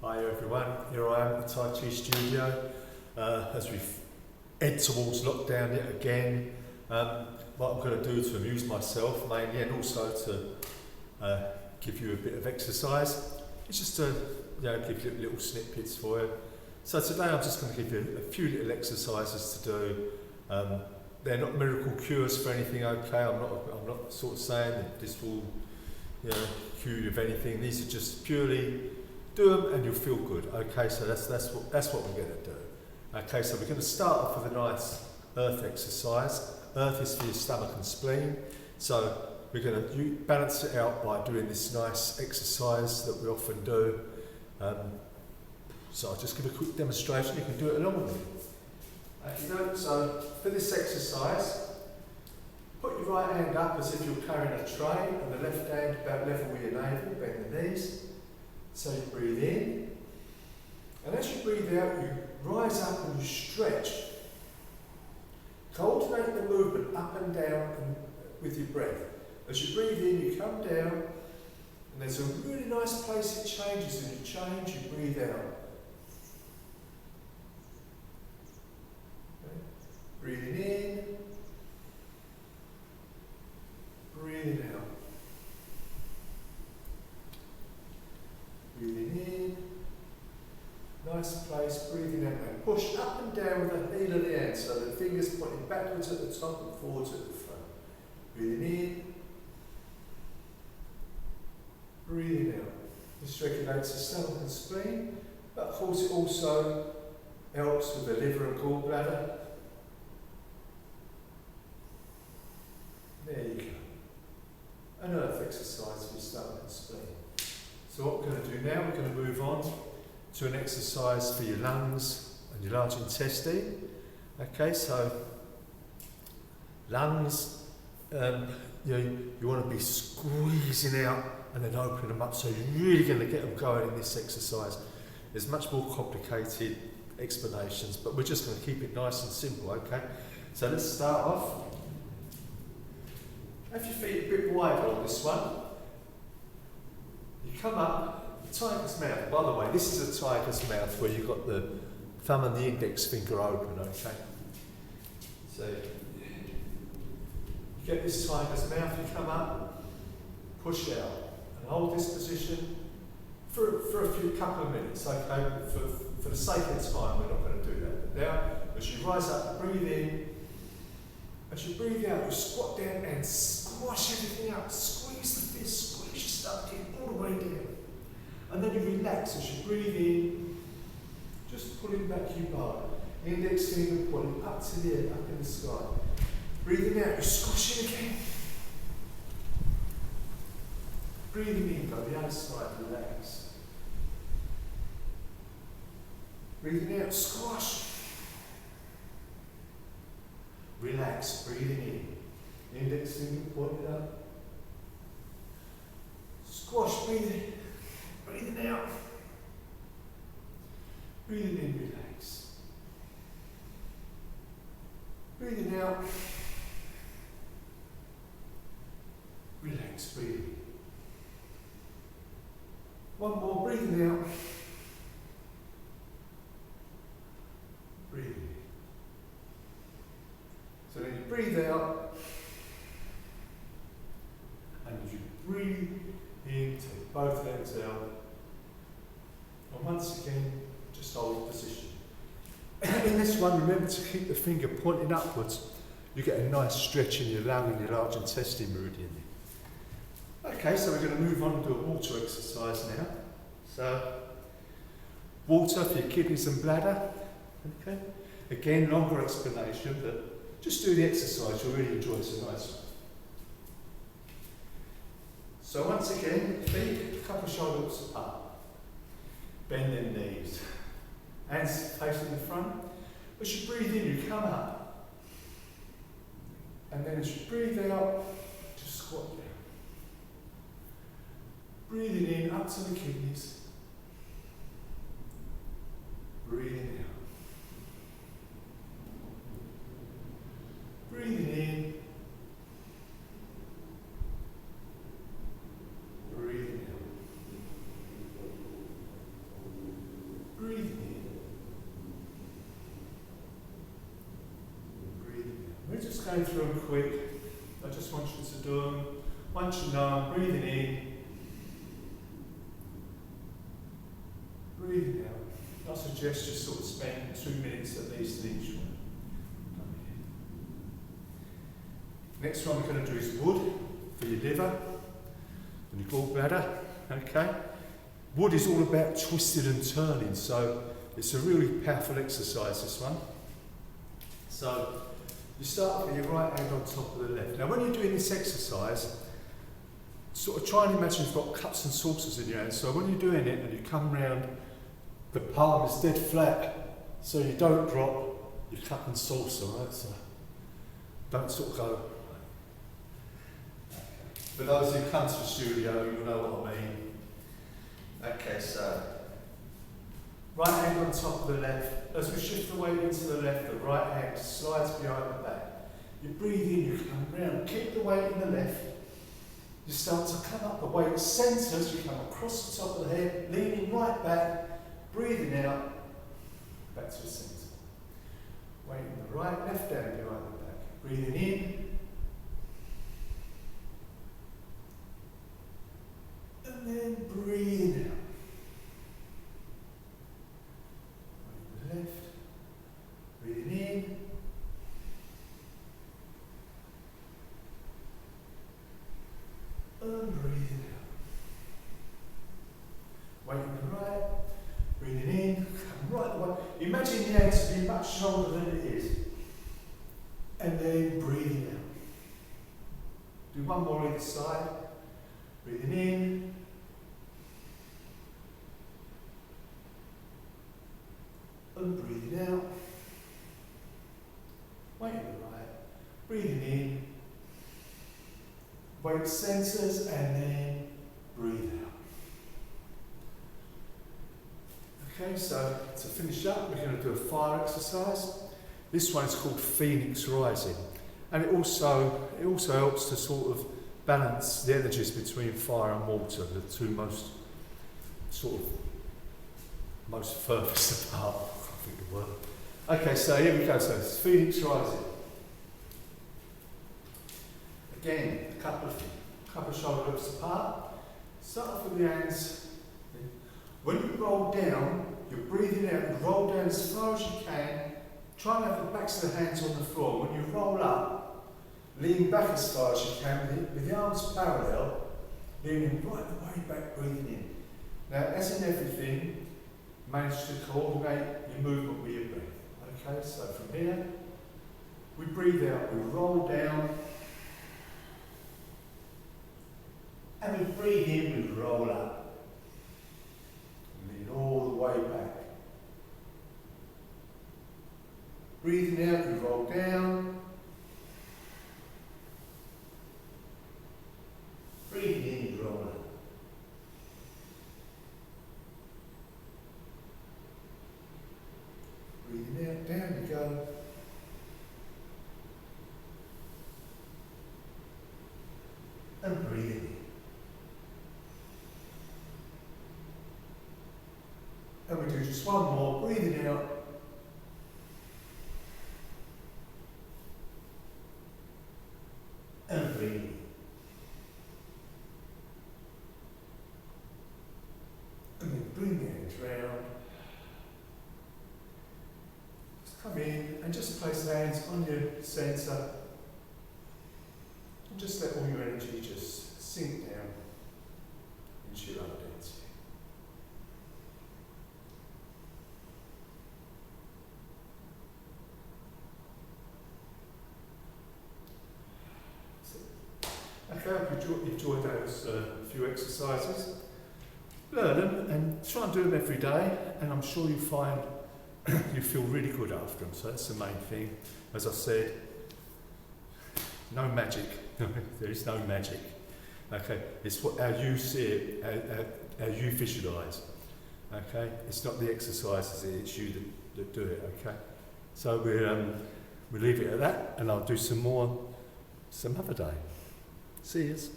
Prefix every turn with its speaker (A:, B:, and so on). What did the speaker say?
A: Hi everyone, here I am at the Tai Chi studio as we head towards lockdown yet again. What I'm going to do to amuse myself mainly, and also to give you a bit of exercise, it's just to give you little snippets for you. So today I'm just going to give you a few little exercises to do. They're not miracle cures for anything, okay? I'm not sort of saying that this will cure you of anything. These are just purely do them and you'll feel good. Okay, so that's what we're going to do. Okay, so we're going to start off with a nice earth exercise. Earth is for your stomach and spleen. So we're going to balance it out by doing this nice exercise that we often do. So I'll just give a quick demonstration. You can do it along with me. So for this exercise, put your right hand up as if you're carrying a tray, and the left hand about level with your navel, bend the knees. So you breathe in, and as you breathe out, you rise up and you stretch. Coordinate the movement up and down with your breath. As you breathe in, you come down, and there's a really nice place it changes, and you change, you breathe out. Okay. Breathing in, breathing out. Breathing in, nice place, breathing out. And push up and down with the heel of the hand, so the fingers pointing backwards at the top and forwards at the front. Breathing in, breathing out. This regulates the stomach and spleen, but of course it also helps with the liver and gallbladder. There you go. An earth exercise for your stomach and spleen. So what we're going to do now, we're going to move on to an exercise for your lungs and your large intestine. Okay, so lungs, you want to be squeezing out and then opening them up, so you're really going to get them going in this exercise. There's much more complicated explanations, but we're just going to keep it nice and simple, okay? So let's start off. Have your feet a bit wider on this one. You come up, tiger's mouth. By the way, this is a tiger's mouth where you've got the thumb and the index finger open, okay? So you get this tiger's mouth, you come up, push out, and hold this position for a couple of minutes, okay? For the sake of time, we're not going to do that. But now, as you rise up, breathe in. As you breathe out, you squat down and squash everything out. Squeeze the fist, squeeze your stomach in all the way down. And then you relax as you breathe in, just pulling back your bar. Index finger pointing up to the air, up in the sky. Breathing out, you squash it again. Breathing in, go the other side, relax. Breathing out, squash. Relax, breathing in. Index finger pointed up. Squash, breathing. Breathing out. Breathing in, relax. Breathing out. Relax, breathing. One more, breathing out. Breathing. So then you breathe out, and as you breathe in, take both legs out, and once again, just hold the position. In this one, remember to keep the finger pointing upwards. You get a nice stretch in your lung and your large intestine meridian. Okay, so we're going to move on to a water exercise now. So, water for your kidneys and bladder. Okay, again, longer explanation, but just do the exercise, you'll really enjoy it, it's a nice one. So once again, feet, a couple of shoulders up. Bend them knees. Hands facing the front. As you breathe in, you come up. And then as you breathe out, just squat down. Breathing in, up to the kidneys. Breathing out. Breathing in, breathing out. going through them quick. I just want you to do them. Once you know them, breathing in, breathing out. I suggest you sort of spend 2 minutes at least in each one. Next one we're going to do is wood for your liver and your gallbladder. Okay. Wood is all about twisting and turning, so it's a really powerful exercise, this one. So you start with your right hand on top of the left. Now when you're doing this exercise, sort of try and imagine you've got cups and saucers in your hand. So when you're doing it and you come round, the palm is dead flat, so you don't drop your cup and saucer, right? So don't sort of go. For those who come to the studio, you'll know what I mean. Okay, so right hand on top of the left. As we shift the weight into the left, the right hand slides behind the back. You breathe in, you come round, keep the weight in the left. You start to come up, the weight centres, you come across the top of the head, leaning right back, breathing out, back to the centre. Weight in the right, left hand behind the back. Breathing in. And then breathing out. Weight in the left. Breathing in. And breathing out. Weight in the right. Breathing in. Come right the way. Imagine the hands to be much stronger than it is. And then breathing out. Do one more either side. Breathing in. And breathing out. Weight in the right. Breathing in. Weight centres and then breathe out. Okay, so to finish up, we're going to do a fire exercise. This one's called Phoenix Rising, and it also helps to sort of balance the energies between fire and water, the two most furthest apart. I think the word. Okay, so here we go. So it's Phoenix Rising. Again, a couple of shoulder loops apart. Start off with the hands. When you roll down, you're breathing out. You roll down as far as you can. Try and have the backs of the hands on the floor. When you roll up, lean back as far as you can with the arms parallel, leaning right the way back, breathing in. Now, as in everything, manage to coordinate your movement with your breath. Okay, so from here, we breathe out, we roll down, and we breathe in, we roll up. Lean all the way back. Breathing out, we roll down. Breathing in, you roll up. Breathing out, down you go. And breathing in. And we do just one more, breathing out. And breathing. And then bring the hands round. Just come in and just place the hands on your centre. And just let all your energy just sink down into your own density. Okay, I hope you enjoyed those few exercises. Learn them and try and do them every day, and I'm sure you find you feel really good after them. So that's the main thing. As I said, no magic. There is no magic. Okay, it's how you see it, how you visualise. Okay, it's not the exercises; it's you that do it. Okay, so we'll leave it at that, and I'll do some more some other day. See yous.